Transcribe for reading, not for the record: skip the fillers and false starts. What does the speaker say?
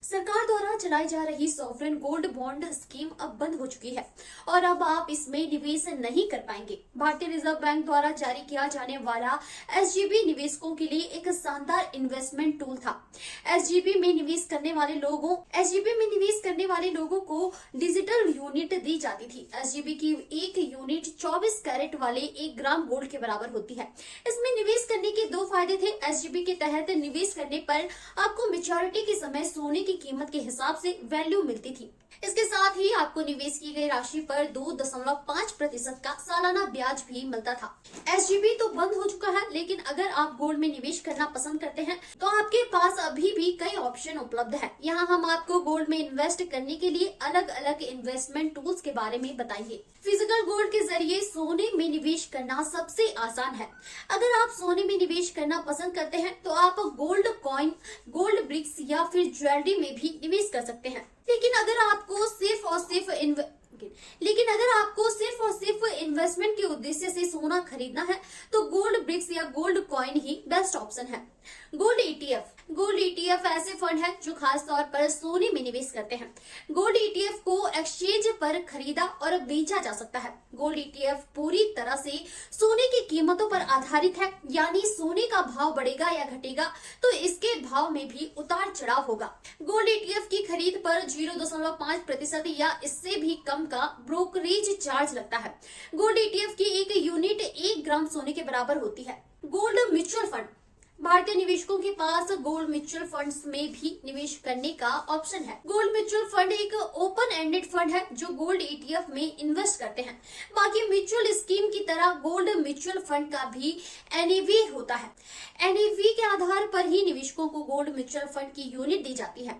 सरकार द्वारा चलाई जा रही सॉवरेन गोल्ड बॉन्ड स्कीम अब बंद हो चुकी है और अब आप इसमें निवेश नहीं कर पाएंगे। भारतीय रिजर्व बैंक द्वारा जारी किया जाने वाला एसजीबी निवेशकों के लिए एक शानदार इन्वेस्टमेंट टूल था। एसजीबी में निवेश करने वाले लोगों को डिजिटल यूनिट दी जाती थी। एसजीबी की एक यूनिट 24 कैरेट वाले 1 ग्राम गोल्ड के बराबर होती है। इसमें निवेश करने के 2 फायदे थे। एसजीबी के तहत निवेश करने पर आपको मैच्योरिटी के समय सोने की कीमत के हिसाब से वैल्यू मिलती थी। इसके साथ ही आपको निवेश की गई राशि पर 2.5% का सालाना ब्याज भी मिलता था। एसजीबी तो बंद हो चुका है, लेकिन अगर आप गोल्ड में निवेश करना पसंद करते हैं तो आपके पास अभी भी कई ऑप्शन उपलब्ध है। यहाँ हम आपको गोल्ड में इन्वेस्ट करने के लिए अलग अलग इन्वेस्टमेंट टूल्स के बारे में बताएंगे। फिजिकल गोल्ड के जरिए सोने में निवेश करना सबसे आसान है। अगर आप सोने में निवेश करना पसंद करते हैं तो आप गोल्ड कॉइन, गोल्ड ब्रिक्स या फिर ज्वेलरी में भी निवेश कर सकते हैं। लेकिन अगर आपको सिर्फ और सिर्फ इन्वेस्टमेंट के उद्देश्य से सोना खरीदना है तो गोल्ड ब्रिक्स या गोल्ड कॉइन ही बेस्ट ऑप्शन है। गोल्ड ईटीएफ ऐसे फंड है जो खास तौर पर सोने में निवेश करते हैं। गोल्ड ईटीएफ को एक्सचेंज पर खरीदा और बेचा जा सकता है। गोल्ड ईटीएफ पूरी तरह से सोने की कीमतों पर आधारित है, यानी सोने का भाव बढ़ेगा या घटेगा तो इसके भाव में भी उतार चढ़ाव होगा। गोल्ड ईटीएफ की खरीद पर 0.5% या इससे भी कम का ब्रोकरेज चार्ज लगता है। गोल्ड ईटीएफ की एक यूनिट 1 ग्राम सोने के बराबर होती है। गोल्ड म्यूचुअल फंड, भारतीय निवेशकों के पास गोल्ड म्यूचुअल फंड्स में भी निवेश करने का ऑप्शन है। गोल्ड म्यूचुअल फंड एक ओपन एंडेड फंड है जो गोल्ड ईटीएफ में इन्वेस्ट करते हैं। बाकी म्यूचुअल स्कीम की तरह गोल्ड म्यूचुअल फंड का भी एनएवी होता है। एनएवी के आधार पर ही निवेशकों को गोल्ड म्यूचुअल फंड की यूनिट दी जाती है।